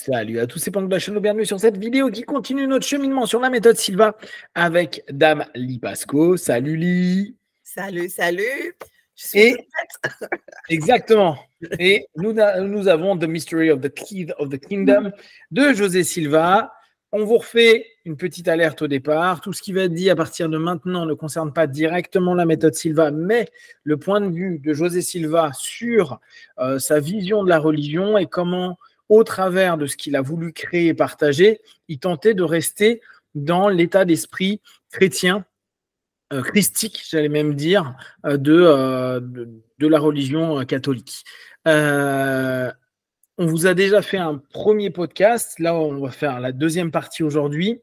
Salut à tous, c'est Pank de la chaîne, bienvenue sur cette vidéo qui continue notre cheminement sur la méthode Silva avec Dame Lipasco. Salut Li. Salut, salut. Je suis toute prête. Exactement. Et nous avons The Mystery of the Key of the Kingdom de José Silva. On vous refait une petite alerte au départ. Tout ce qui va être dit à partir de maintenant ne concerne pas directement la méthode Silva, mais le point de vue de José Silva sur sa vision de la religion et comment, au travers de ce qu'il a voulu créer et partager, il tentait de rester dans l'état d'esprit chrétien, christique, j'allais même dire, de la religion catholique. On vous a déjà fait un premier podcast. Là, on va faire la deuxième partie aujourd'hui.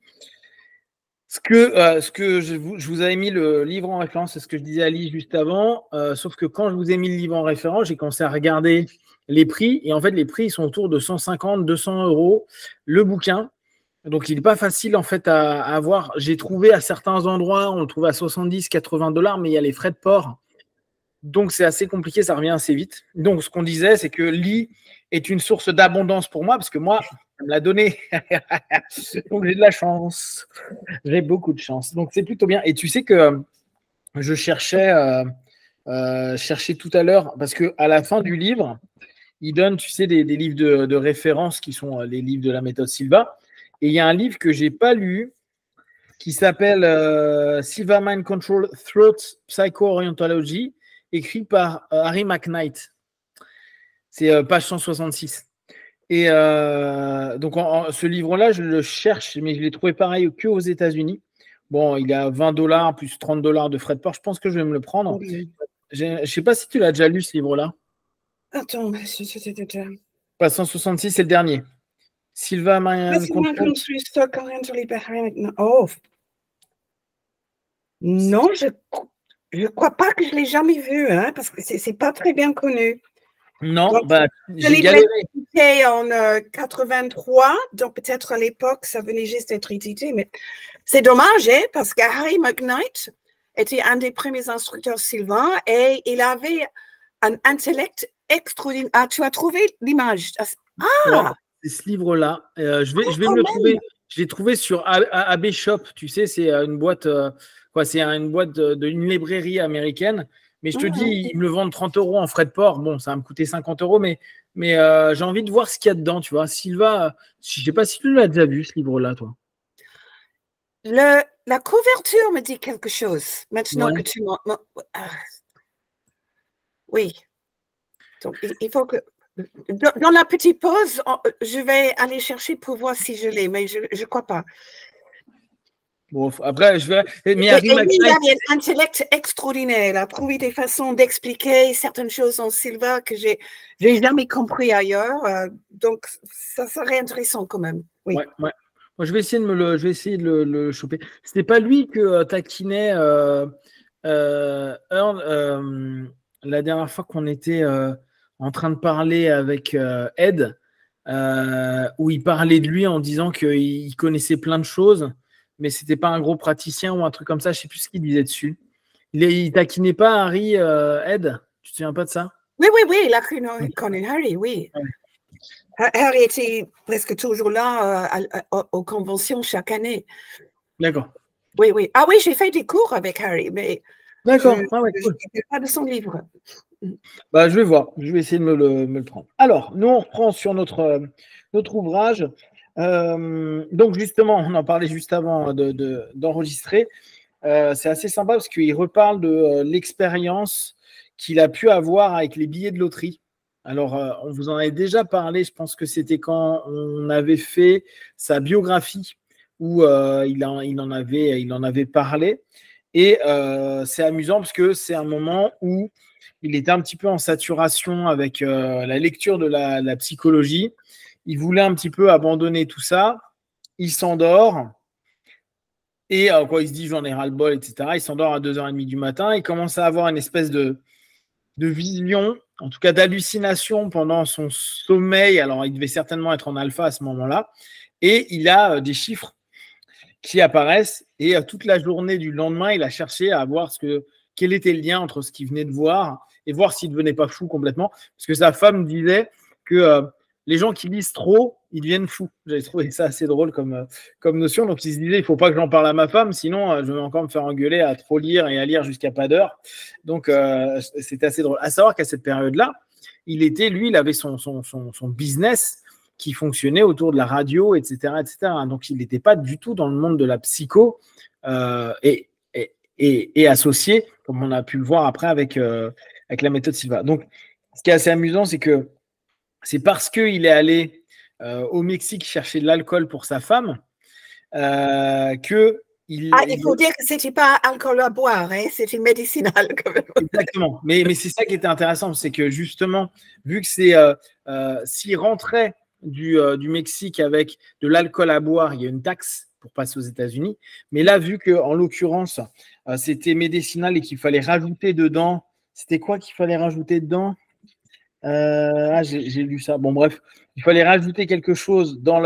Ce que je vous avais mis le livre en référence, c'est ce que je disais à Ali juste avant. Sauf que quand je vous ai mis le livre en référence, j'ai commencé à regarder les prix. Et en fait, les prix ils sont autour de 150, 200 euros le bouquin. Donc, il n'est pas facile en fait à avoir. J'ai trouvé à certains endroits, on le trouve à 70, 80 $, mais il y a les frais de port. Donc, c'est assez compliqué, ça revient assez vite. Donc, ce qu'on disait, c'est que Li est une source d'abondance pour moi, parce que moi, elle me l'a donné. Donc, j'ai de la chance. J'ai beaucoup de chance. Donc, c'est plutôt bien. Et tu sais que je cherchais tout à l'heure, parce qu'à la fin du livre, il donne, tu sais, des livres de référence qui sont les livres de la méthode Silva. Et il y a un livre que je n'ai pas lu qui s'appelle Silva Mind Control Through Psycho-Orientology, écrit par Harry McKnight. C'est page 166. Et donc, ce livre-là, je le cherche, mais je l'ai trouvé pareil qu'aux États-Unis. Bon, il a 20 $ plus 30 $ de frais de port. Je pense que je vais me le prendre. Oui. Je ne sais pas si tu l'as déjà lu, ce livre-là. Attends, Page 166, c'est le dernier. Silva Mind Control. Oh. Non, je crois pas que je l'ai jamais vu, hein, parce que c'est pas très bien connu. Non, Donc, bah, j'ai galéré en 83, donc peut-être à l'époque ça venait juste d'être édité, mais c'est dommage, hein, parce que Harry McKnight était un des premiers instructeurs sylvains et il avait un intellect extraordinaire. Ah, tu as trouvé l'image? Ah, c'est ce livre-là. Je vais me le trouver. Je l'ai trouvé sur AB Shop. Tu sais, c'est une boîte, c'est une boîte d'une librairie américaine. Mais je te dis, ils me le vendent 30 € en frais de port. Bon, ça va me coûter 50 €, mais j'ai envie de voir ce qu'il y a dedans, tu vois. Silva, je ne sais pas si tu l'as déjà vu, ce livre-là, toi. La couverture me dit quelque chose. Maintenant que tu m'en... Oui. Donc, il faut que... Dans la petite pause, je vais aller chercher pour voir si je l'ai, mais je ne crois pas. Bon, après, je vais. Mais il avait un intellect extraordinaire. Il a trouvé des façons d'expliquer certaines choses en Silva que je n'ai jamais compris ailleurs. Donc, ça serait intéressant quand même. Oui. Ouais. Moi, je vais essayer de le choper. C'était pas lui que taquinait Earl la dernière fois qu'on était en train de parler avec Ed, où il parlait de lui en disant qu'il connaissait plein de choses, mais c'était pas un gros praticien ou un truc comme ça. Je sais plus ce qu'il disait dessus. Il taquinait pas Harry, Ed. Tu te souviens pas de ça? Oui, il a connu Harry, oui. Ouais. Harry était presque toujours là aux conventions chaque année. D'accord. Oui. Ah oui, j'ai fait des cours avec Harry, mais d'accord. Je n'ai pas de son livre. Bah, je vais voir. Je vais essayer de me le prendre. Alors, nous, on reprend sur notre ouvrage. Donc, justement, on en parlait juste avant d'enregistrer. C'est assez sympa parce qu'il reparle de l'expérience qu'il a pu avoir avec les billets de loterie. Alors, on vous en avait déjà parlé, je pense que c'était quand on avait fait sa biographie où il en avait parlé. Et c'est amusant parce que c'est un moment où il était un petit peu en saturation avec la lecture de la psychologie. Il voulait un petit peu abandonner tout ça. Il s'endort. Et il se dit j'en ai ras-le-bol, etc. Il s'endort à 2h30 du matin. Il commence à avoir une espèce de vision, en tout cas d'hallucination pendant son sommeil. Alors, il devait certainement être en alpha à ce moment-là. Et il a des chiffres qui apparaissent. Et toute la journée du lendemain, il a cherché à voir quel était le lien entre ce qu'il venait de voir et voir s'il ne devenait pas fou complètement. Parce que sa femme disait que les gens qui lisent trop ils deviennent fous. J'avais trouvé ça assez drôle comme notion. Donc, ils se disaient, il ne faut pas que j'en parle à ma femme, sinon je vais encore me faire engueuler à trop lire et à lire jusqu'à pas d'heure. Donc, c'était assez drôle. À savoir qu'à cette période-là, il avait son business qui fonctionnait autour de la radio, etc., etc. Donc, il n'était pas du tout dans le monde de la psycho et associé, comme on a pu le voir après avec la méthode Silva. Donc, ce qui est assez amusant, c'est que c'est parce qu'il est allé au Mexique chercher de l'alcool pour sa femme que il faut dire que ce n'était pas alcool à boire, hein, c'était médicinal. Quand même. Exactement. Mais c'est ça qui était intéressant, c'est que justement, vu que c'est s'il rentrait du Mexique avec de l'alcool à boire, il y a une taxe pour passer aux États-Unis. Mais là, vu qu'en l'occurrence, c'était médicinal et qu'il fallait rajouter dedans, c'était quoi qu'il fallait rajouter dedans j'ai lu ça. Bon, bref, il fallait rajouter quelque chose dans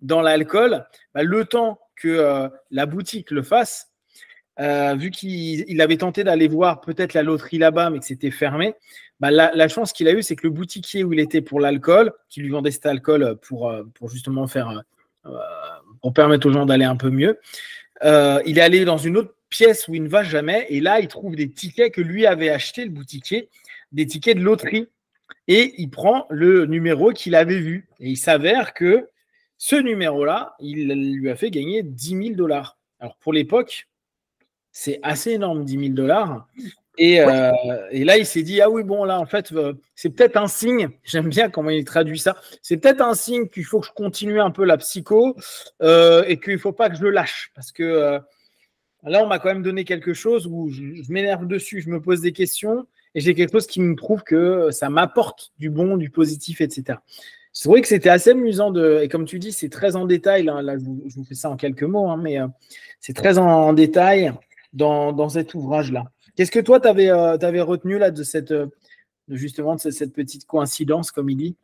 l'alcool. Le temps que la boutique le fasse, vu qu'il avait tenté d'aller voir peut-être la loterie là-bas, mais que c'était fermé, la chance qu'il a eue, c'est que le boutiquier où il était pour l'alcool, qui lui vendait cet alcool pour justement pour permettre aux gens d'aller un peu mieux, il est allé dans une autre pièce où il ne va jamais, et là, il trouve des tickets que lui avait acheté, le boutiquier, des tickets de loterie. Et il prend le numéro qu'il avait vu. Et il s'avère que ce numéro-là, il lui a fait gagner 10 000 $. Alors, pour l'époque, c'est assez énorme, 10 000 $. Et là, il s'est dit, ah oui, bon, là, en fait, c'est peut-être un signe, j'aime bien comment il traduit ça, c'est peut-être un signe qu'il faut que je continue un peu la psycho et qu'il ne faut pas que je le lâche. Parce que là, on m'a quand même donné quelque chose où je m'énerve dessus, je me pose des questions et j'ai quelque chose qui me prouve que ça m'apporte du bon, du positif, etc. C'est vrai que c'était assez amusant et comme tu dis, c'est très en détail. Là, je vous fais ça en quelques mots, hein, mais c'est très en détail dans cet ouvrage-là. Qu'est-ce que toi, tu avais retenu là justement de cette petite coïncidence, comme il dit?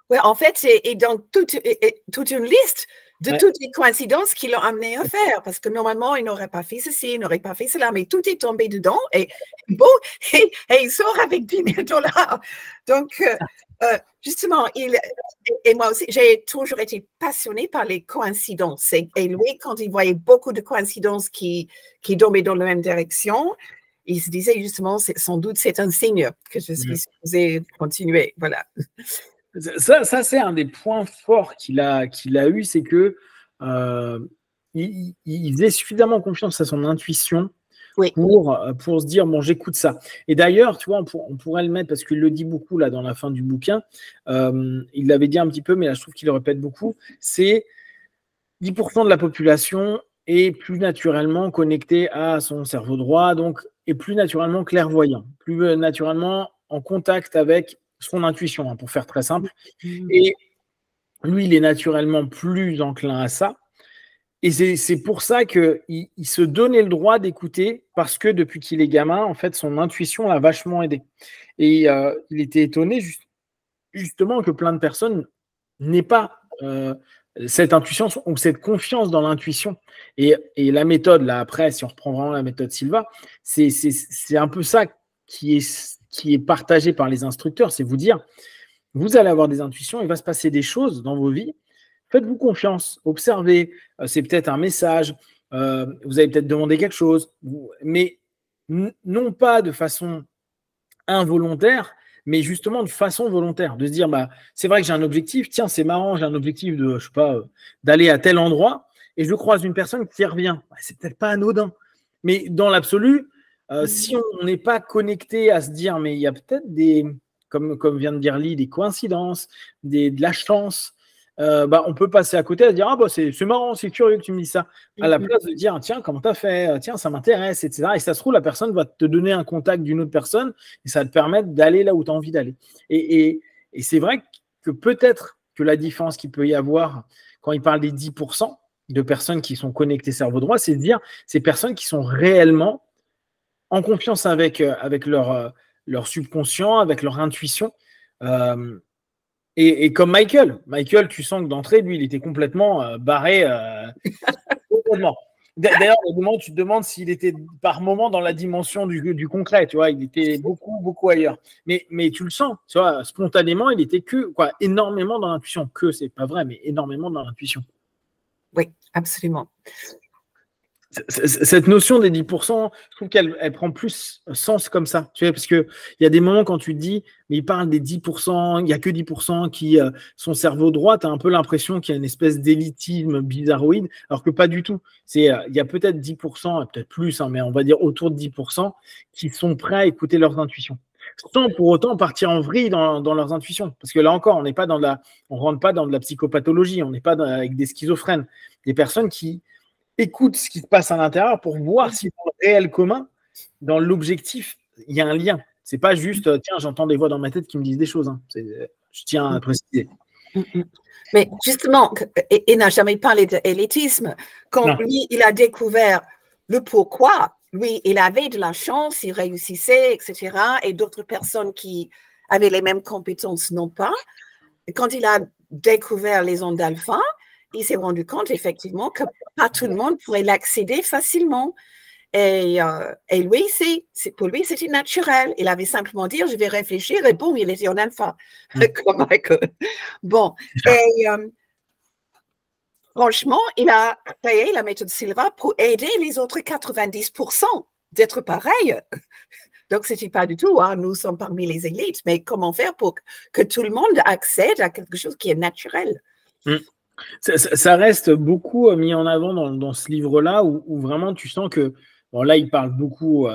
Oui, en fait, c'est dans toute une liste de toutes les coïncidences qui l'ont amené à faire, parce que normalement, il n'aurait pas fait ceci, il n'aurait pas fait cela, mais tout est tombé dedans et bon, et il sort avec 10 000 $. Donc, justement, et moi aussi, j'ai toujours été passionnée par les coïncidences. Et lui, quand il voyait beaucoup de coïncidences qui tombaient dans la même direction, il se disait justement, sans doute, c'est un signe que je suis supposée continuer. Voilà. Ça, c'est un des points forts qu'il a eu, c'est que il faisait suffisamment confiance à son intuition pour se dire, bon, j'écoute ça. Et d'ailleurs, tu vois, on pourrait le mettre, parce qu'il le dit beaucoup là dans la fin du bouquin, il l'avait dit un petit peu, mais là, je trouve qu'il le répète beaucoup, c'est 10% de la population est plus naturellement connectée à son cerveau droit, donc est plus naturellement clairvoyant, plus naturellement en contact avec son intuition, hein, pour faire très simple. Et lui, il est naturellement plus enclin à ça. Et c'est pour ça qu'il se donnait le droit d'écouter, parce que depuis qu'il est gamin, en fait, son intuition l'a vachement aidé. Et il était étonné justement que plein de personnes n'aient pas cette intuition ou cette confiance dans l'intuition. Et la méthode, là, après, si on reprend vraiment la méthode Silva, c'est un peu ça qui est partagé par les instructeurs, c'est vous dire, vous allez avoir des intuitions, il va se passer des choses dans vos vies, faites-vous confiance, observez, c'est peut-être un message, vous allez peut-être demander quelque chose, mais non pas de façon involontaire, mais justement de façon volontaire, de se dire, c'est vrai que j'ai un objectif, tiens, c'est marrant, j'ai un objectif de, je sais pas, d'aller à tel endroit, et je croise une personne qui revient. C'est peut-être pas anodin, mais dans l'absolu, si on n'est pas connecté à se dire, mais il y a peut-être comme vient de dire Lee, des coïncidences, de la chance, on peut passer à côté à se dire, c'est marrant, c'est curieux que tu me dises ça, à la place de dire, tiens, comment tu as fait, tiens, ça m'intéresse, etc. Et ça se trouve, la personne va te donner un contact d'une autre personne et ça va te permettre d'aller là où tu as envie d'aller. Et c'est vrai que peut-être que la différence qu'il peut y avoir quand il parle des 10% de personnes qui sont connectées cerveau droit, c'est de dire ces personnes qui sont réellement en confiance avec leur subconscient, avec leur intuition. Et comme Michael, tu sens que d'entrée, lui, il était complètement barré. Complètement. D'ailleurs, tu te demandes s'il était par moment dans la dimension du concret, tu vois, il était beaucoup, beaucoup ailleurs. Mais tu le sens, tu vois, spontanément, il était énormément dans l'intuition. Que, c'est pas vrai, mais énormément dans l'intuition. Oui, absolument. Cette notion des 10%, je trouve qu'elle prend plus sens comme ça. Tu vois, parce qu'il y a des moments quand tu te dis, mais il parle des 10%, il n'y a que 10% qui sont cerveau droit, tu as un peu l'impression qu'il y a une espèce d'élitisme bizarroïde, alors que pas du tout. Il y a peut-être 10%, peut-être plus, hein, mais on va dire autour de 10%, qui sont prêts à écouter leurs intuitions, sans pour autant partir en vrille dans leurs intuitions. Parce que là encore, on rentre pas dans de la psychopathologie, on n'est pas avec des schizophrènes. Des personnes qui écoute ce qui se passe à l'intérieur pour voir si dans le réel commun, dans l'objectif, il y a un lien. C'est pas juste, tiens, j'entends des voix dans ma tête qui me disent des choses. Hein. Je tiens à préciser. Mais justement, il n'a jamais parlé d'élitisme. Quand lui, il a découvert le pourquoi, lui, il avait de la chance, il réussissait, etc. Et d'autres personnes qui avaient les mêmes compétences non pas. Et quand il a découvert les ondes alpha, il s'est rendu compte effectivement que pas tout le monde pourrait l'accéder facilement. Et lui, pour lui, c'était naturel. Il avait simplement dit, je vais réfléchir, et boum, il était en alpha. Comme Michael. Bon, et franchement, il a créé la méthode Silva pour aider les autres 90% d'être pareils. Donc, ce n'était pas du tout, hein, nous sommes parmi les élites, mais comment faire pour que tout le monde accède à quelque chose qui est naturel? Ça reste beaucoup mis en avant dans ce livre-là, où vraiment tu sens que, bon, là, il parle beaucoup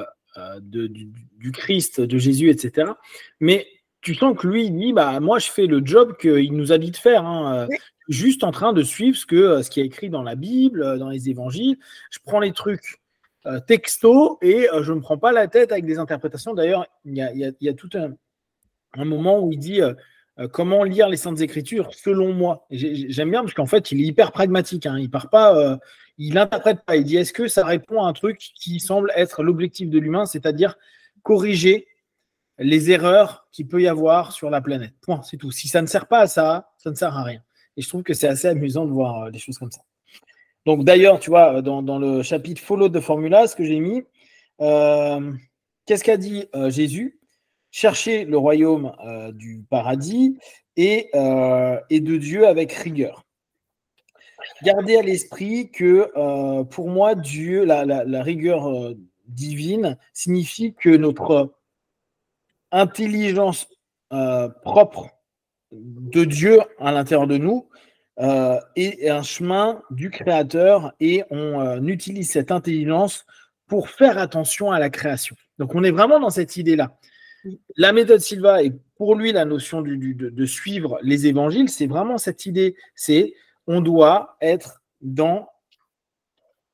du Christ, de Jésus, etc. Mais tu sens que lui, il dit, bah, moi, je fais le job qu'il nous a dit de faire, hein, juste en train de suivre ce qui est écrit dans la Bible, dans les évangiles. Je prends les trucs texto et je ne me prends pas la tête avec des interprétations. D'ailleurs, il y a tout un moment où il dit... comment lire les Saintes Écritures selon moi. J'aime bien parce qu'en fait, il est hyper pragmatique. Hein. Il part pas, il n'interprète pas. Il dit est-ce que ça répond à un truc qui semble être l'objectif de l'humain, c'est-à-dire corriger les erreurs qu'il peut y avoir sur la planète. Point, c'est tout. Si ça ne sert pas à ça, ça ne sert à rien. Et je trouve que c'est assez amusant de voir des choses comme ça. Donc d'ailleurs, tu vois, dans le chapitre Follow the Formula, ce que j'ai mis, qu'est-ce qu'a dit Jésus ? Chercher le royaume du paradis et de Dieu avec rigueur. Gardez à l'esprit que pour moi, Dieu, la rigueur divine signifie que notre intelligence propre de Dieu à l'intérieur de nous est un chemin du Créateur et on utilise cette intelligence pour faire attention à la création. Donc on est vraiment dans cette idée-là. La méthode Silva et pour lui la notion de suivre les évangiles, c'est vraiment cette idée, c'est on doit être dans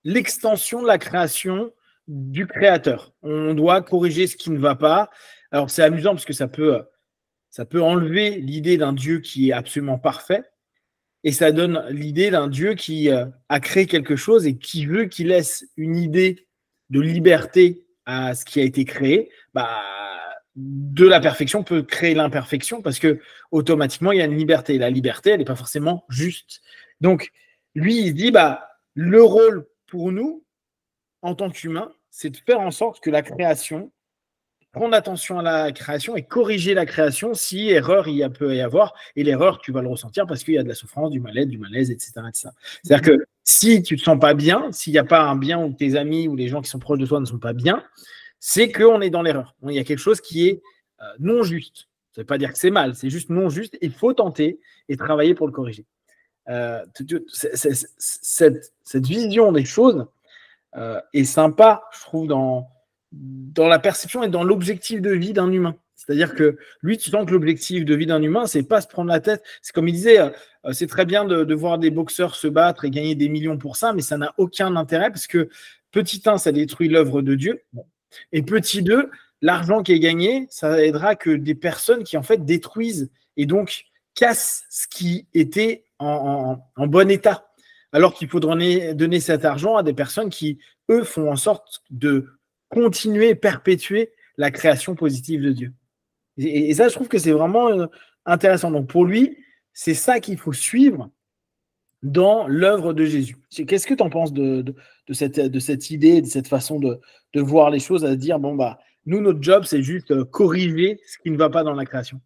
l'extension de la création du créateur. On doit corriger ce qui ne va pas. Alors c'est amusant parce que ça peut enlever l'idée d'un Dieu qui est absolument parfait et ça donne l'idée d'un Dieu qui a créé quelque chose et qui veut qu'il laisse une idée de liberté à ce qui a été créé. De la perfection peut créer l'imperfection parce que automatiquement il y a une liberté. La liberté, elle n'est pas forcément juste. Donc, lui, il dit le rôle pour nous, en tant qu'humains, c'est de faire en sorte que la création, prendre attention à la création et corriger la création si erreur il peut y avoir. Et l'erreur, tu vas le ressentir parce qu'il y a de la souffrance, du mal-être, du malaise, etc. C'est-à-dire que si tu ne te sens pas bien, s'il n'y a pas un bien où tes amis ou les gens qui sont proches de toi ne sont pas bien, c'est qu'on est dans l'erreur. Il y a quelque chose qui est non juste. Ça ne veut pas dire que c'est mal, c'est juste non juste. Il faut tenter et travailler pour le corriger. Cette vision des choses est sympa, je trouve, dans la perception et dans l'objectif de vie d'un humain. C'est-à-dire que lui, tu sens que l'objectif de vie d'un humain, c'est pas se prendre la tête. C'est comme il disait, c'est très bien de voir des boxeurs se battre et gagner des millions pour ça, mais ça n'a aucun intérêt parce que petit 1, ça détruit l'œuvre de Dieu. Bon. Et petit 2, l'argent qui est gagné, ça aidera que des personnes qui en fait détruisent et donc cassent ce qui était en bon état. Alors qu'il faudrait donner cet argent à des personnes qui, eux, font en sorte de continuer, perpétuer la création positive de Dieu. Et ça, je trouve que c'est vraiment intéressant. Donc pour lui, c'est ça qu'il faut suivre dans l'œuvre de Jésus. Qu'est-ce que tu en penses de cette idée, de cette façon de voir les choses, à dire, bon, bah, nous, notre job, c'est juste corriger ce qui ne va pas dans la création?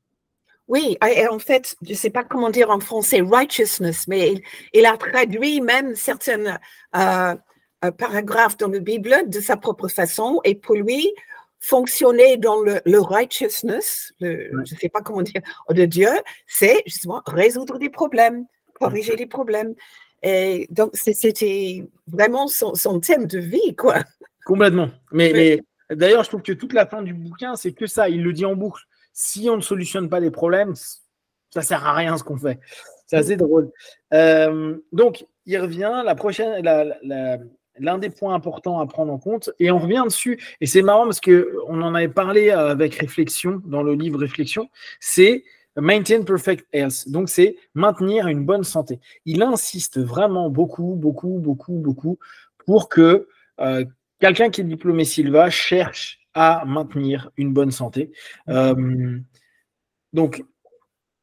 Oui, et en fait, je ne sais pas comment dire en français righteousness, mais il a traduit même certains paragraphes dans la Bible de sa propre façon, et pour lui, fonctionner dans le righteousness, je ne sais pas comment dire, de Dieu, c'est justement résoudre des problèmes, corriger des problèmes. Et donc, c'était vraiment son thème de vie, quoi. Complètement. Mais d'ailleurs, je trouve que toute la fin du bouquin, c'est que ça. Il le dit en boucle. Si on ne solutionne pas les problèmes, ça ne sert à rien ce qu'on fait. C'est assez drôle. Donc, il revient. L'un des points importants à prendre en compte, et on revient dessus, et c'est marrant parce qu'on en avait parlé avec Réflexion, dans le livre Réflexion, c'est Maintain Perfect Health. Donc, c'est maintenir une bonne santé. Il insiste vraiment beaucoup pour que quelqu'un qui est diplômé Silva cherche à maintenir une bonne santé. Donc,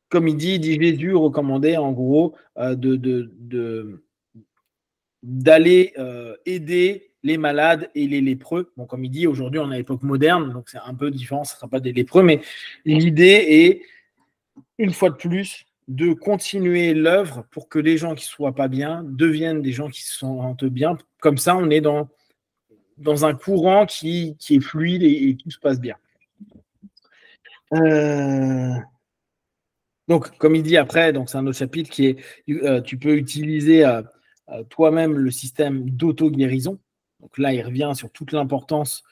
comme il dit Jésus recommandait en gros d'aller aider les malades et les lépreux. Bon, comme il dit, aujourd'hui, on est à l'époque moderne, donc c'est un peu différent, ce ne sera pas des lépreux, mais l'idée est, une fois de plus, de continuer l'œuvre pour que les gens qui ne soient pas bien deviennent des gens qui se sentent bien. Comme ça, on est dans un courant qui est fluide et tout se passe bien. Donc, comme il dit après, donc c'est un autre chapitre qui est tu peux utiliser toi-même le système d'auto-guérison. Donc là, il revient sur toute l'importance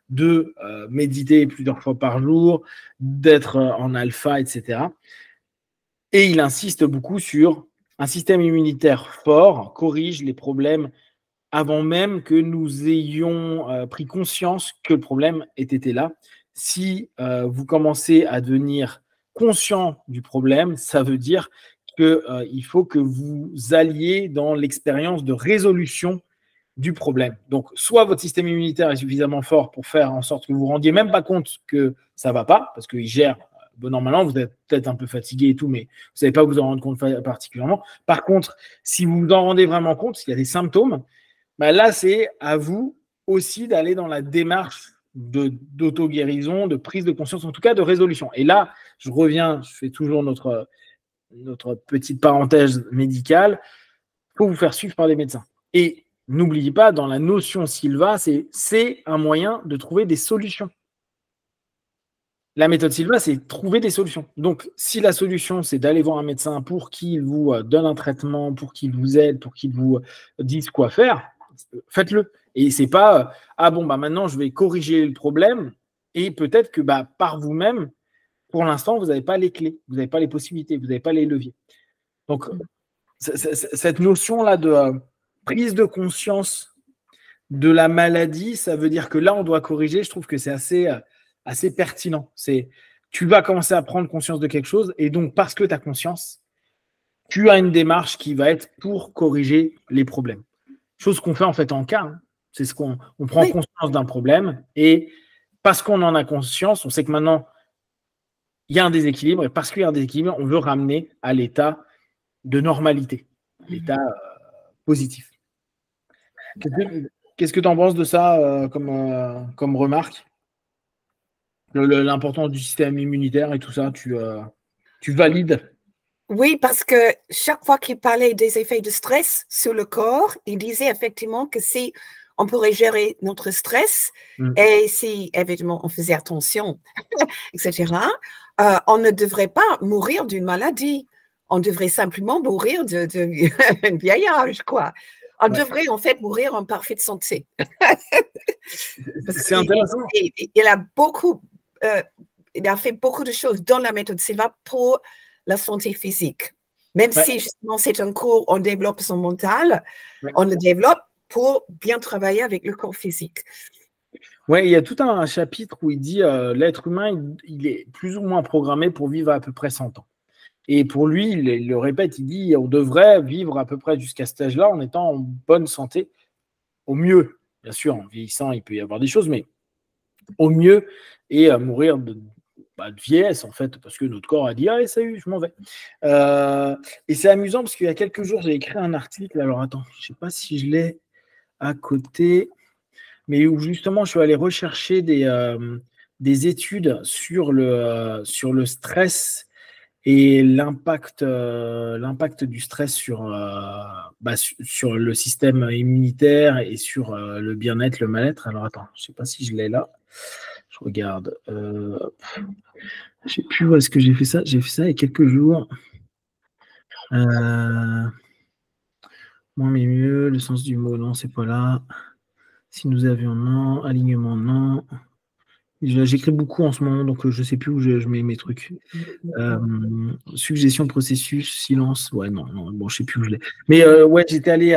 de méditer plusieurs fois par jour, d'être en alpha, etc. Et il insiste beaucoup sur un système immunitaire fort, corrige les problèmes avant même que nous ayons pris conscience que le problème était là. Si vous commencez à devenir conscient du problème, ça veut dire qu'il faut que vous alliez dans l'expérience de résolution du problème. Donc, soit votre système immunitaire est suffisamment fort pour faire en sorte que vous ne vous rendiez même pas compte que ça ne va pas, parce qu'il gère, bon an, mal an, vous êtes peut-être un peu fatigué et tout, mais vous ne savez pas vous en rendre compte particulièrement. Par contre, si vous vous en rendez vraiment compte, s'il y a des symptômes, ben là, c'est à vous aussi d'aller dans la démarche d'auto-guérison, de prise de conscience, en tout cas de résolution. Et là, je reviens, je fais toujours notre petite parenthèse médicale, il faut vous faire suivre par des médecins. Et n'oubliez pas, dans la notion Silva, c'est un moyen de trouver des solutions. La méthode Silva, c'est trouver des solutions. Donc, si la solution, c'est d'aller voir un médecin pour qu'il vous donne un traitement, pour qu'il vous aide, pour qu'il vous dise quoi faire, faites-le. Et c'est pas maintenant je vais corriger le problème et peut-être que par vous-même, pour l'instant, vous n'avez pas les clés, vous n'avez pas les possibilités, vous n'avez pas les leviers. Donc, cette notion-là de prise de conscience de la maladie, ça veut dire que là, on doit corriger. Je trouve que c'est assez pertinent. Tu vas commencer à prendre conscience de quelque chose et donc, parce que tu as conscience, tu as une démarche qui va être pour corriger les problèmes. Chose qu'on fait en fait en cas. Hein. C'est ce qu'on prend conscience d'un problème et parce qu'on en a conscience, on sait que maintenant, il y a un déséquilibre et parce qu'il y a un déséquilibre, on veut ramener à l'état de normalité, l'état positif. Qu'est-ce que tu en penses de ça comme remarque? L'importance du système immunitaire et tout ça, tu valides? Oui, parce que chaque fois qu'il parlait des effets de stress sur le corps, il disait effectivement que si on pourrait gérer notre stress et si évidemment on faisait attention, etc., on ne devrait pas mourir d'une maladie. On devrait simplement mourir d'un vieillage, quoi. On devrait en fait mourir en parfaite santé. C'est intéressant. Il a fait beaucoup de choses dans la méthode Silva pour la santé physique. Même si justement c'est un cours, on développe son mental, on le développe pour bien travailler avec le corps physique. Oui, il y a tout un chapitre où il dit l'être humain, il est plus ou moins programmé pour vivre à peu près 100 ans. Et pour lui, il le répète, il dit on devrait vivre à peu près jusqu'à cet âge-là en étant en bonne santé, au mieux. Bien sûr, en vieillissant, il peut y avoir des choses, mais au mieux, et mourir de vieillesse, en fait, parce que notre corps a dit « Allez, salut, je m'en vais ». Et c'est amusant parce qu'il y a quelques jours, j'ai écrit un article. Alors, attends, je ne sais pas si je l'ai à côté, mais où justement, je suis allé rechercher des études sur le stress et l'impact du stress sur le système immunitaire et sur le bien-être, le mal-être. Alors, attends, je ne sais pas si je l'ai là. Je regarde. Je ne sais plus où est-ce que j'ai fait ça. J'ai fait ça il y a quelques jours. Moins mais mieux, le sens du mot, non, c'est pas là. Si nous avions, non. Alignement, non. J'écris beaucoup en ce moment, donc je ne sais plus où je mets mes trucs. Suggestion de processus, silence. Ouais, non, bon, je ne sais plus où je l'ai. Mais ouais, j'étais allé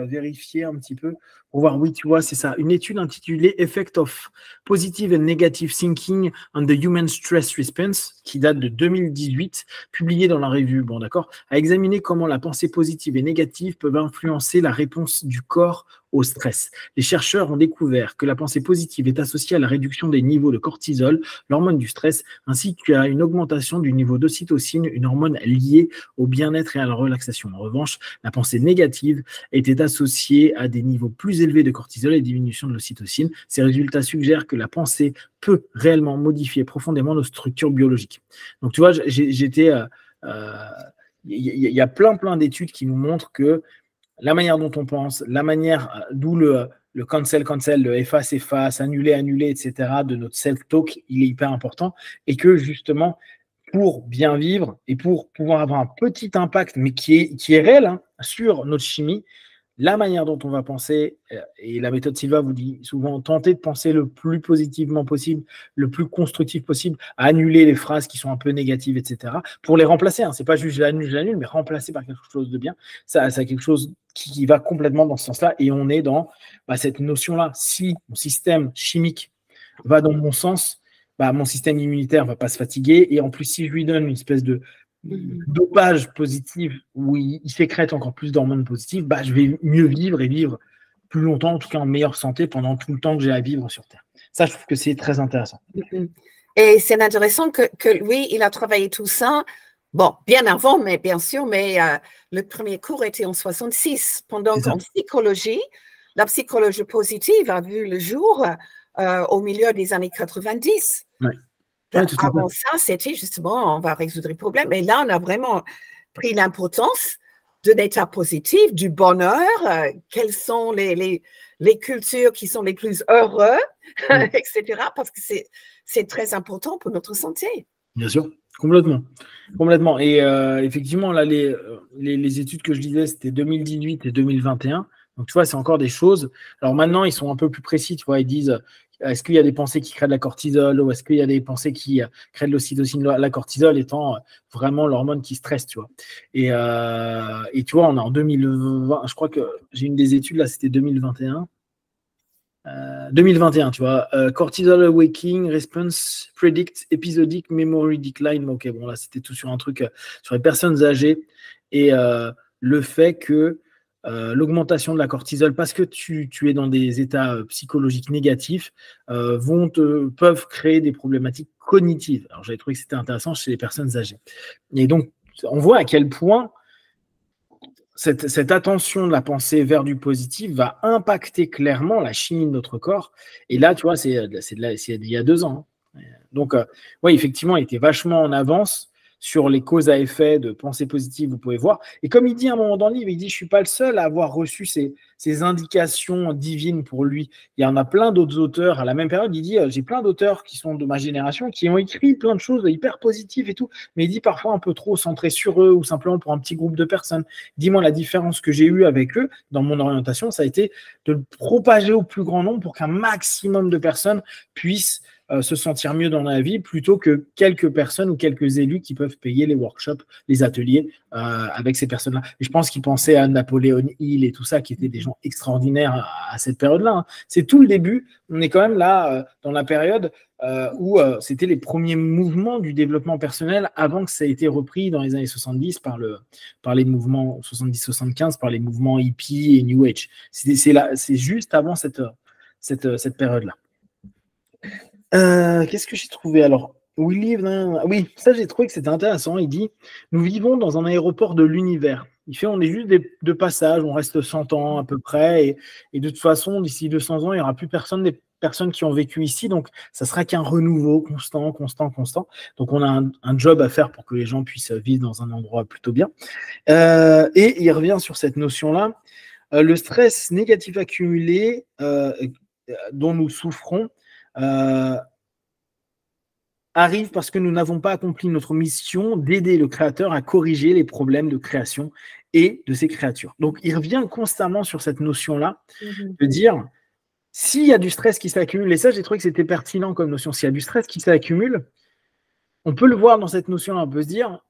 vérifier un petit peu pour voir, oui, tu vois, c'est ça. Une étude intitulée Effect of Positive and Negative Thinking on the Human Stress Response, qui date de 2018, publiée dans la revue, bon, d'accord, a examiné comment la pensée positive et négative peuvent influencer la réponse du corps au stress. Les chercheurs ont découvert que la pensée positive est associée à la réduction des niveaux de cortisol, l'hormone du stress, ainsi qu'à une augmentation du niveau d'ocytocine, une hormone liée au bien-être et à la relaxation. En revanche, la pensée négative était associée à des niveaux plus élevés de cortisol et diminution de l'ocytocine. Ces résultats suggèrent que la pensée peut réellement modifier profondément nos structures biologiques. Donc, tu vois, il y a plein d'études qui nous montrent que la manière dont on pense, la manière, d'où le cancel, le efface, annuler, etc., de notre self-talk, il est hyper important. Et que justement, pour bien vivre et pour pouvoir avoir un petit impact, mais qui est réel sur notre chimie, la manière dont on va penser, et la méthode Silva vous dit souvent, tenter de penser le plus positivement possible, le plus constructif possible, à annuler les phrases qui sont un peu négatives, etc., pour les remplacer. C'est pas juste j'annule, mais remplacer par quelque chose de bien. Ça quelque chose qui va complètement dans ce sens-là, et on est dans cette notion-là. Si mon système chimique va dans mon sens, mon système immunitaire ne va pas se fatiguer, et en plus, si je lui donne une espèce de dopage positif où il sécrète encore plus d'hormones positives, je vais mieux vivre et vivre plus longtemps, en tout cas en meilleure santé pendant tout le temps que j'ai à vivre sur Terre. Ça, je trouve que c'est très intéressant. Et c'est intéressant que lui, il a travaillé tout ça, bon, bien avant, mais bien sûr, mais le premier cours était en 66. Pendant qu'en psychologie, la psychologie positive a vu le jour au milieu des années 90. Ouais. Avant ça, c'était justement, on va résoudre les problèmes. Et là, on a vraiment pris l'importance de l'état positif, du bonheur, quelles sont les cultures qui sont les plus heureux, etc. Parce que c'est très important pour notre santé. Bien sûr, complètement. Et effectivement, là, les études que je disais, c'était 2018 et 2021. Donc, tu vois, c'est encore des choses. Alors maintenant, ils sont un peu plus précis, tu vois, ils disent est-ce qu'il y a des pensées qui créent de la cortisol ou est-ce qu'il y a des pensées qui créent de l'ocytocine, la cortisol étant vraiment l'hormone qui stresse, tu vois. Et tu vois, on est en 2020, je crois que j'ai une des études, là, c'était 2021. 2021, tu vois, cortisol awakening response predict episodic memory decline. Ok, bon, là, c'était tout sur un truc sur les personnes âgées et le fait que l'augmentation de la cortisol, parce que tu es dans des états psychologiques négatifs, peuvent créer des problématiques cognitives. Alors, j'avais trouvé que c'était intéressant chez les personnes âgées. Et donc, on voit à quel point cette attention de la pensée vers du positif va impacter clairement la chimie de notre corps. Et là, tu vois, c'est il y a 2 ans. Donc, oui, effectivement, il était vachement en avance sur les causes à effet de pensée positive, vous pouvez voir. Et comme il dit à un moment dans le livre, il dit « Je ne suis pas le seul à avoir reçu ces indications divines pour lui. » Il y en a plein d'autres auteurs à la même période. Il dit « J'ai plein d'auteurs qui sont de ma génération qui ont écrit plein de choses hyper positives et tout, mais il dit parfois un peu trop centré sur eux ou simplement pour un petit groupe de personnes. Dis-moi la différence que j'ai eue avec eux dans mon orientation, ça a été de le propager au plus grand nombre pour qu'un maximum de personnes puissent se sentir mieux dans la vie plutôt que quelques personnes ou quelques élus qui peuvent payer les workshops, les ateliers avec ces personnes-là. Et je pense qu'ils pensaient à Napoléon Hill et tout ça, qui étaient des gens extraordinaires à cette période-là. C'est tout le début. On est quand même là dans la période où c'était les premiers mouvements du développement personnel avant que ça ait été repris dans les années 70 par les mouvements 70-75, par les mouvements hippie et New Age. C'est juste avant cette période-là. Qu'est-ce que j'ai trouvé alors? Oui, ça j'ai trouvé que c'était intéressant. Il dit, nous vivons dans un aéroport de l'univers. On est juste de passage, on reste 100 ans à peu près, et de toute façon, d'ici 200 ans, il n'y aura plus des personnes qui ont vécu ici, donc ça sera qu'un renouveau constant, constant, constant. Donc on a un job à faire pour que les gens puissent vivre dans un endroit plutôt bien. Et il revient sur cette notion-là. Le stress négatif accumulé dont nous souffrons arrive parce que nous n'avons pas accompli notre mission d'aider le créateur à corriger les problèmes de création et de ses créatures. Donc, il revient constamment sur cette notion-là de dire, s'il y a du stress qui s'accumule, et ça, j'ai trouvé que c'était pertinent comme notion, s'il y a du stress qui s'accumule, on peut le voir dans cette notion-là, on peut se dire,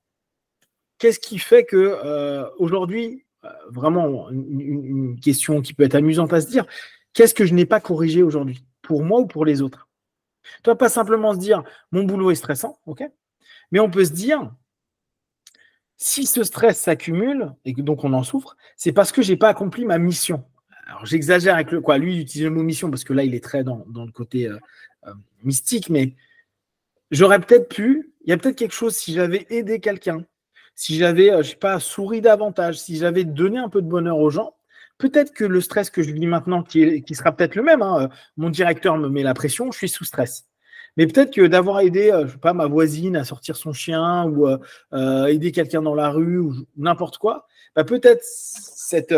qu'est-ce qui fait que aujourd'hui, vraiment une question qui peut être amusante à se dire, qu'est-ce que je n'ai pas corrigé aujourd'hui, pour moi ou pour les autres? Tu vas pas simplement se dire, mon boulot est stressant, ok? Mais on peut se dire, si ce stress s'accumule, et que donc on en souffre, c'est parce que je n'ai pas accompli ma mission. Alors j'exagère avec lui, il utilise le mot mission, parce que là, il est très dans le côté mystique, mais j'aurais peut-être pu, il y a peut-être quelque chose, si j'avais aidé quelqu'un, si j'avais, je sais pas, souri davantage, si j'avais donné un peu de bonheur aux gens, peut-être que le stress que je vis maintenant, qui sera peut-être le même, mon directeur me met la pression, je suis sous stress. Mais peut-être que d'avoir aidé, je sais pas, ma voisine à sortir son chien ou aider quelqu'un dans la rue ou n'importe quoi, bah peut-être cette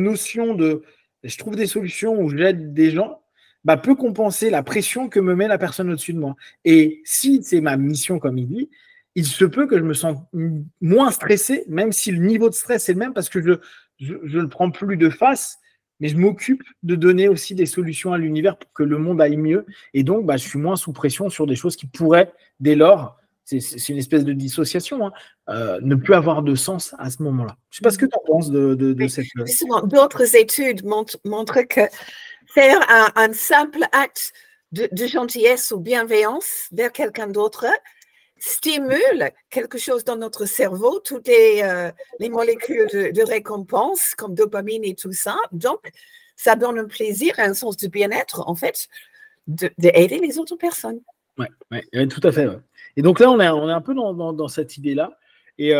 notion de je trouve des solutions ou j'aide des gens, bah, peut compenser la pression que me met la personne au-dessus de moi. Et si c'est ma mission, comme il dit, il se peut que je me sente moins stressé, même si le niveau de stress est le même, parce que je le prends plus de face, mais je m'occupe de donner aussi des solutions à l'univers pour que le monde aille mieux. Et donc, bah, je suis moins sous pression sur des choses qui pourraient, dès lors, c'est une espèce de dissociation, ne plus avoir de sens à ce moment-là. Je ne sais pas ce que tu en penses de cette... Justement, d'autres études montrent que faire un simple acte de gentillesse ou bienveillance vers quelqu'un d'autre stimule quelque chose dans notre cerveau, toutes les molécules de récompense, comme dopamine et tout ça. Donc, ça donne un plaisir, un sens de bien-être, en fait, d'aider les autres personnes. Oui, tout à fait. Ouais. Et donc là, on est un peu dans cette idée-là. Et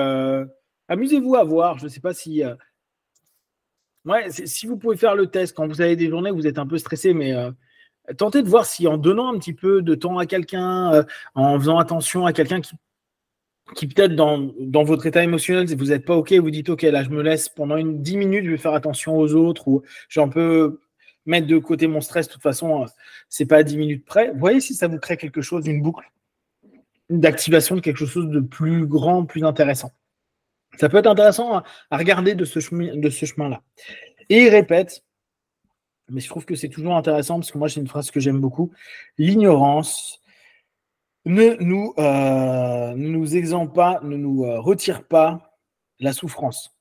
amusez-vous à voir, je ne sais pas si... si vous pouvez faire le test, quand vous avez des journées où vous êtes un peu stressé, mais... tentez de voir si en donnant un petit peu de temps à quelqu'un, en faisant attention à quelqu'un qui peut-être dans votre état émotionnel, si vous n'êtes pas OK, vous dites OK, là je me laisse pendant 10 minutes, je vais faire attention aux autres, ou j'en peux mettre de côté mon stress, de toute façon, c'est pas à 10 minutes près. Voyez si ça vous crée quelque chose, une boucle d'activation de quelque chose de plus grand, plus intéressant. Ça peut être intéressant à regarder de ce chemin-là. Et il répète, mais je trouve que c'est toujours intéressant parce que moi, c'est une phrase que j'aime beaucoup. L'ignorance ne nous exempte pas, ne nous retire pas la souffrance.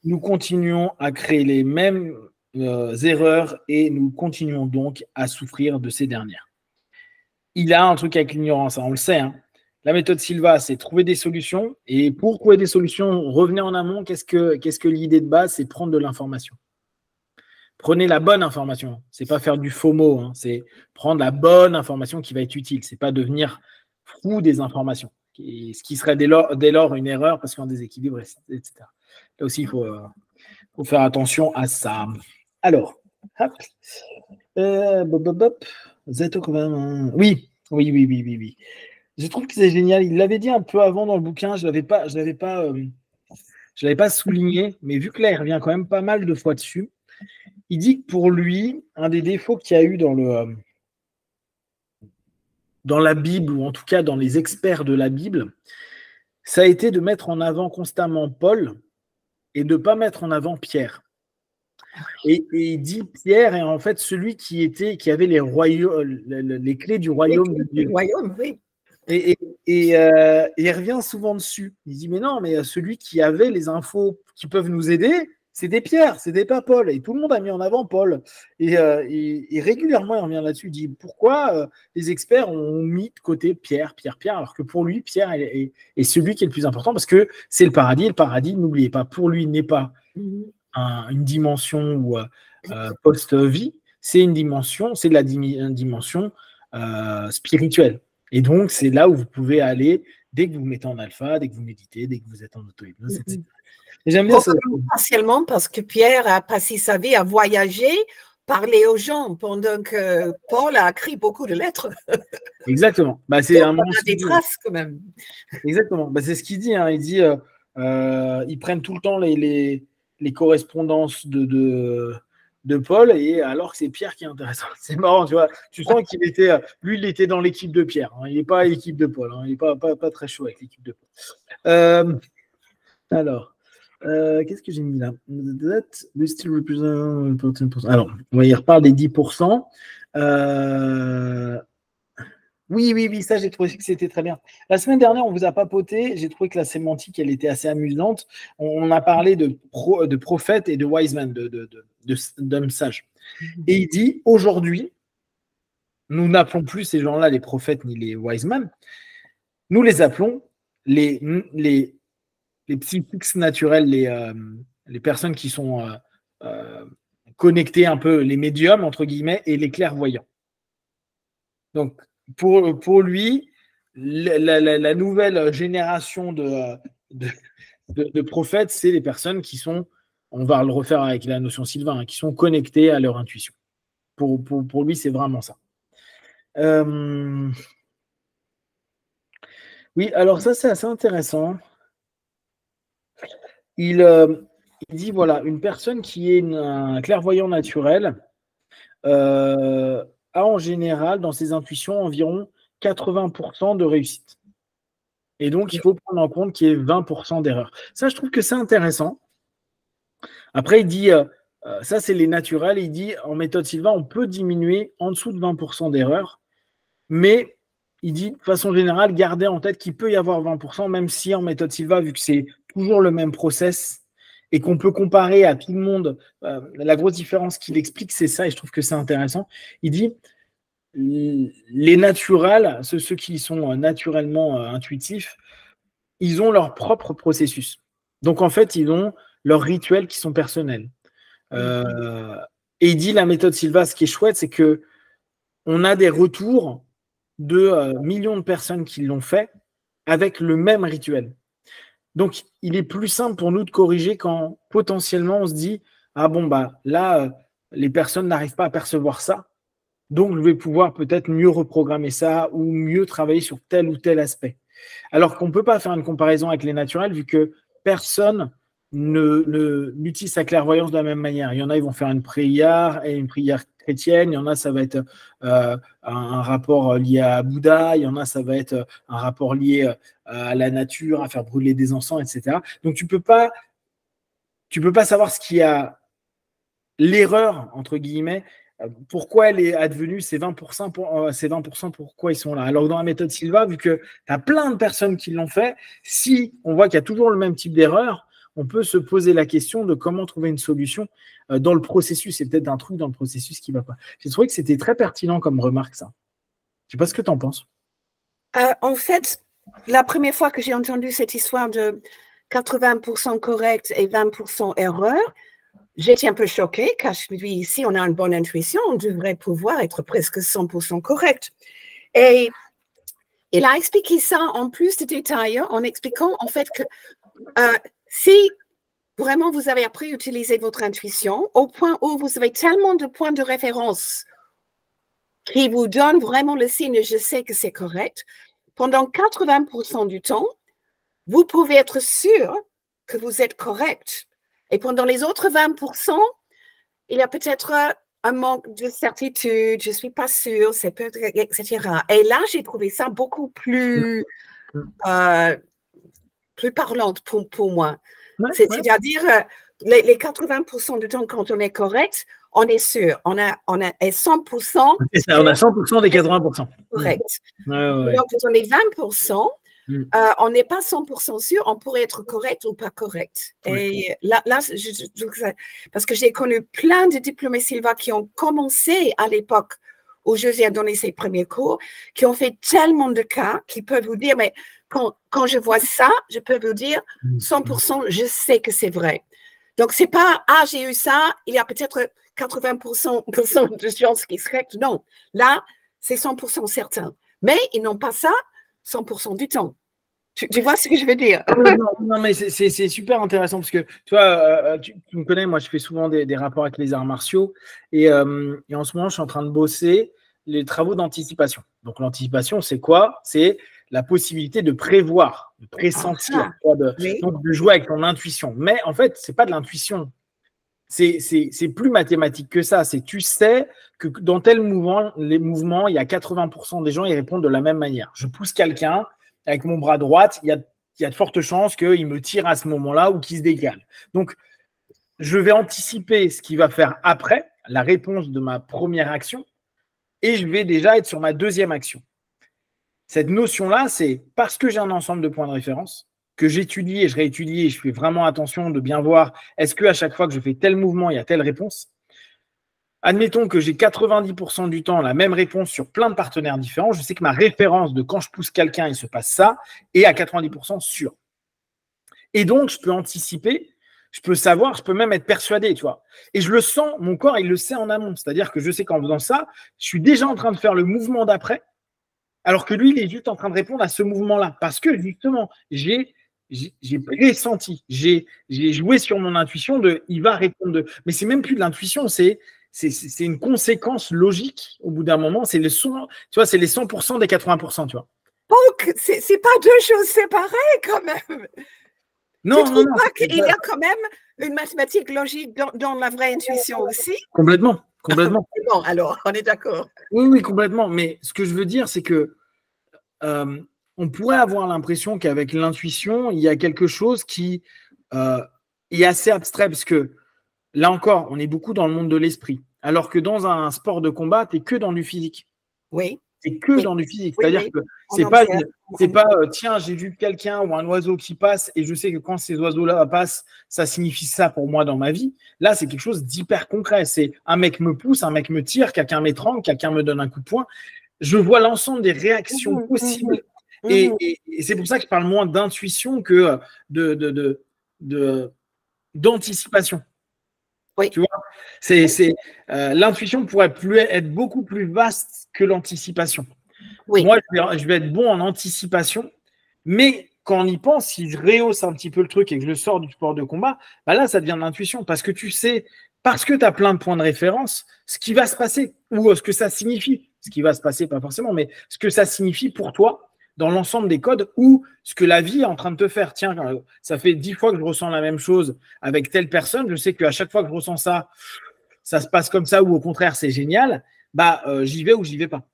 Nous continuons à créer les mêmes erreurs et nous continuons donc à souffrir de ces dernières. Il a un truc avec l'ignorance, on le sait. Hein. La méthode Silva, c'est trouver des solutions. Et pour trouver des solutions, revenez en amont. Qu'est-ce que l'idée de base? C'est prendre de l'information. Prenez la bonne information. Ce n'est pas faire du FOMO, hein. C'est prendre la bonne information qui va être utile. Ce n'est pas devenir fou des informations. Ce qui serait dès lors une erreur parce qu'un déséquilibre, etc. Là aussi, il faut faire attention à ça. Alors, hop. Oui. Je trouve que c'est génial. Il l'avait dit un peu avant dans le bouquin. Je l'avais pas souligné, mais vu que là, il revient quand même pas mal de fois dessus. Il dit que pour lui, un des défauts qu'il y a eu dans la Bible, ou en tout cas dans les experts de la Bible, ça a été de mettre en avant constamment Paul et de ne pas mettre en avant Pierre. Et il dit Pierre est en fait celui qui avait les clés du royaume de Dieu. Oui. Et il revient souvent dessus. Il dit mais non, mais celui qui avait les infos qui peuvent nous aider, c'était Pierre, c'était pas Paul. Et tout le monde a mis en avant Paul. Et régulièrement, il revient là-dessus. Il dit pourquoi les experts ont mis de côté Pierre, alors que pour lui, Pierre est celui qui est le plus important parce que c'est le paradis. Et le paradis, n'oubliez pas, pour lui, n'est pas une dimension post-vie. C'est une dimension, c'est une dimension spirituel. Et donc, c'est là où vous pouvez aller dès que vous vous mettez en alpha, dès que vous méditez, dès que vous êtes en auto-hypnose, etc. Et j'aime bien ça. Partiellement parce que Pierre a passé sa vie à voyager, parler aux gens, pendant que Paul a écrit beaucoup de lettres. Exactement. Bah, c'est on a des traces quand même. Exactement. Bah, c'est ce qu'il dit. Hein. Il dit ils prennent tout le temps les correspondances de Paul, et alors que c'est Pierre qui est intéressant. C'est marrant, tu vois. Tu sens qu'il était, lui, il était dans l'équipe de Pierre. Hein. Il n'est pas à l'équipe de Paul. Hein. Il n'est pas très chaud avec l'équipe de Paul. Alors, qu'est-ce que j'ai mis là? Alors, il reparle des 10%. Oui, ça, j'ai trouvé que c'était très bien. La semaine dernière, on vous a papoté. J'ai trouvé que la sémantique, elle était assez amusante. On a parlé de prophètes et de wise men, d'hommes sages. Et il dit, aujourd'hui, nous n'appelons plus ces gens-là les prophètes ni les wise men. Nous les appelons les psychiques naturels, les personnes qui sont connectées un peu, les médiums, entre guillemets, et les clairvoyants. Donc, pour lui, la nouvelle génération de prophètes, c'est les personnes qui sont, on va le refaire avec la notion Sylvain, hein, qui sont connectées à leur intuition. Pour lui, c'est vraiment ça. Oui, alors ça, c'est assez intéressant. Il dit, voilà, une personne qui est un clairvoyant naturel a en général, dans ses intuitions, environ 80% de réussite. Et donc, il faut prendre en compte qu'il y ait 20% d'erreurs. Ça, je trouve que c'est intéressant. Après, il dit, ça, c'est les naturels. Il dit, en méthode Sylvain, on peut diminuer en dessous de 20% d'erreurs. Mais il dit, de façon générale, gardez en tête qu'il peut y avoir 20%, même si en méthode Sylvain, vu que c'est toujours le même process et qu'on peut comparer à tout le monde, la grosse différence qu'il explique, c'est ça, et je trouve que c'est intéressant. Il dit, les naturels, ceux qui sont naturellement intuitifs, ils ont leur propre processus. Donc, en fait, ils ont leurs rituels qui sont personnels. Et il dit, la méthode Sylvain, ce qui est chouette, c'est que on a des retours de millions de personnes qui l'ont fait avec le même rituel. Donc, il est plus simple pour nous de corriger quand potentiellement on se dit « Ah bon, bah là, les personnes n'arrivent pas à percevoir ça, donc je vais pouvoir peut-être mieux reprogrammer ça ou mieux travailler sur tel ou tel aspect. » Alors qu'on ne peut pas faire une comparaison avec les naturels vu que personne n'utilise sa clairvoyance de la même manière. Il y en a, ils vont faire une prière et une prière chrétienne. Il y en a, ça va être un rapport lié à Bouddha. Il y en a, ça va être un rapport lié à la nature, à faire brûler des encens, etc. Donc, tu peux pas savoir ce qui a l'erreur, entre guillemets, pourquoi elle est advenue, ces 20%, ces 20%, pourquoi ils sont là. Alors, dans la méthode Sylvain, vu que tu as plein de personnes qui l'ont fait, si on voit qu'il y a toujours le même type d'erreur, on peut se poser la question de comment trouver une solution dans le processus. C'est peut-être un truc dans le processus qui ne va pas. J'ai trouvé que c'était très pertinent comme remarque, ça. Je ne sais pas ce que tu en penses. En fait, la première fois que j'ai entendu cette histoire de 80% correct et 20% erreur, j'étais un peu choquée car je me dis, ici, on a une bonne intuition, on devrait pouvoir être presque 100% correct. Et il a expliqué ça en plus de détails en expliquant en fait que si vraiment vous avez appris à utiliser votre intuition au point où vous avez tellement de points de référence qui vous donnent vraiment le signe « je sais que c'est correct », pendant 80% du temps, vous pouvez être sûr que vous êtes correct. Et pendant les autres 20%, il y a peut-être un manque de certitude, je ne suis pas sûre, c'est peut-être, etc. Et là, j'ai trouvé ça beaucoup plus parlante pour moi. Ouais, c'est-à-dire, les 80% du temps, quand on est correct, on est sûr. On a 100%. Ça, on a 100% des 80%. Correct. Ouais. Donc, quand on est 20%, on n'est pas 100% sûr, on pourrait être correct ou pas correct. Et là parce que j'ai connu plein de diplômés Sylvain qui ont commencé à l'époque où José a donné ses premiers cours, qui ont fait tellement de cas, qui peuvent vous dire, mais quand je vois ça, je peux vous dire 100%, je sais que c'est vrai. Donc, c'est pas, j'ai eu ça, il y a peut-être 80% de chances qu'il serait. Non, là, c'est 100% certain. Mais ils n'ont pas ça 100% du temps. Tu vois ce que je veux dire? Non, mais c'est super intéressant parce que tu vois, tu me connais, moi je fais souvent des rapports avec les arts martiaux et en ce moment je suis en train de bosser les travaux d'anticipation. Donc l'anticipation, c'est quoi? C'est la possibilité de prévoir, de pressentir, donc de jouer avec ton intuition. Mais en fait, c'est pas de l'intuition. C'est plus mathématique que ça. C'est tu sais que dans tel mouvement, les mouvements, il y a 80% des gens, ils répondent de la même manière. Je pousse quelqu'un avec mon bras droit, il y a de fortes chances qu'il me tire à ce moment-là ou qu'il se décale. Donc, je vais anticiper ce qu'il va faire après, la réponse de ma première action, et je vais déjà être sur ma deuxième action. Cette notion-là, c'est parce que j'ai un ensemble de points de référence, que j'étudie et je réétudie et je fais vraiment attention de bien voir est-ce qu'à chaque fois que je fais tel mouvement, il y a telle réponse. Admettons que j'ai 90% du temps la même réponse sur plein de partenaires différents. Je sais que ma référence de quand je pousse quelqu'un, il se passe ça, est à 90% sûr. Et donc, je peux anticiper, je peux savoir, je peux même être persuadé, tu vois. Et je le sens, mon corps, il le sait en amont. C'est-à-dire que je sais qu'en faisant ça, je suis déjà en train de faire le mouvement d'après, alors que lui, il est juste en train de répondre à ce mouvement-là. Parce que justement, j'ai pressenti, j'ai joué sur mon intuition de il va répondre de. Mais c'est même plus de l'intuition, c'est une conséquence logique au bout d'un moment. C'est le son, tu vois, c'est les 100% des 80%, tu vois. Donc, c'est pas deux choses séparées quand même. Non, tu trouves pas qu'il y a quand même une mathématique logique dans la vraie intuition aussi? Complètement, complètement. Bon, alors, on est d'accord. Oui, complètement. Mais ce que je veux dire, c'est que on pourrait avoir l'impression qu'avec l'intuition, il y a quelque chose qui est assez abstrait parce que là encore, on est beaucoup dans le monde de l'esprit. Alors que dans un sport de combat, tu n'es que dans du physique. Oui. C'est que dans du physique. C'est-à-dire que c'est pas tiens, j'ai vu quelqu'un ou un oiseau qui passe et je sais que quand ces oiseaux-là passent, ça signifie ça pour moi dans ma vie. Là, c'est quelque chose d'hyper concret. C'est un mec me pousse, un mec me tire, quelqu'un m'étrangle, quelqu'un me donne un coup de poing. Je vois l'ensemble des réactions possibles. Et c'est pour ça que je parle moins d'intuition que d'anticipation. Oui. Tu vois, l'intuition pourrait être beaucoup plus vaste que l'anticipation. Oui. Moi, je vais être bon en anticipation, mais quand on y pense, si je rehausse un petit peu le truc et que je le sors du sport de combat, bah là, ça devient de l'intuition parce que tu sais, parce que tu as plein de points de référence, ce qui va se passer ou ce que ça signifie. Ce qui va se passer, pas forcément, mais ce que ça signifie pour toi dans l'ensemble des codes ou ce que la vie est en train de te faire. Tiens, ça fait 10 fois que je ressens la même chose avec telle personne. Je sais qu'à chaque fois que je ressens ça, ça se passe comme ça ou au contraire, c'est génial. Bah, j'y vais ou j'y vais pas.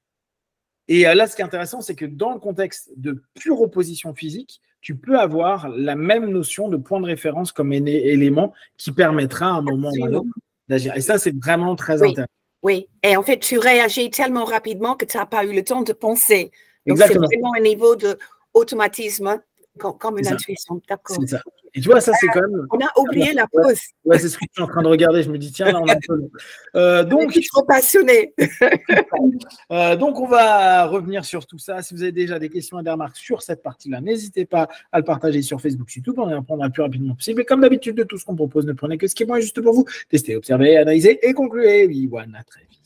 Et là, ce qui est intéressant, c'est que dans le contexte de pure opposition physique, tu peux avoir la même notion de point de référence comme élément qui permettra à un moment ou à un autre d'agir. Et ça, c'est vraiment très intéressant. Oui, et en fait, tu réagis tellement rapidement que tu n'as pas eu le temps de penser. Donc, exactement. C'est vraiment un niveau d'automatisme, comme une intuition. D'accord. C'est ça. Et tu vois, ça, c'est quand même. On a oublié la pause. Ouais, c'est ce que je suis en train de regarder. Je me dis, tiens, là, on a un peu. Donc, je suis trop passionné. Donc, on va revenir sur tout ça. Si vous avez déjà des questions et des remarques sur cette partie-là, n'hésitez pas à le partager sur Facebook, YouTube. On en prendra le plus rapidement possible. Et comme d'habitude, de tout ce qu'on propose, ne prenez que ce qui est bon et juste pour vous. Testez, observez, analysez et concluez. Oui, voilà, très vite.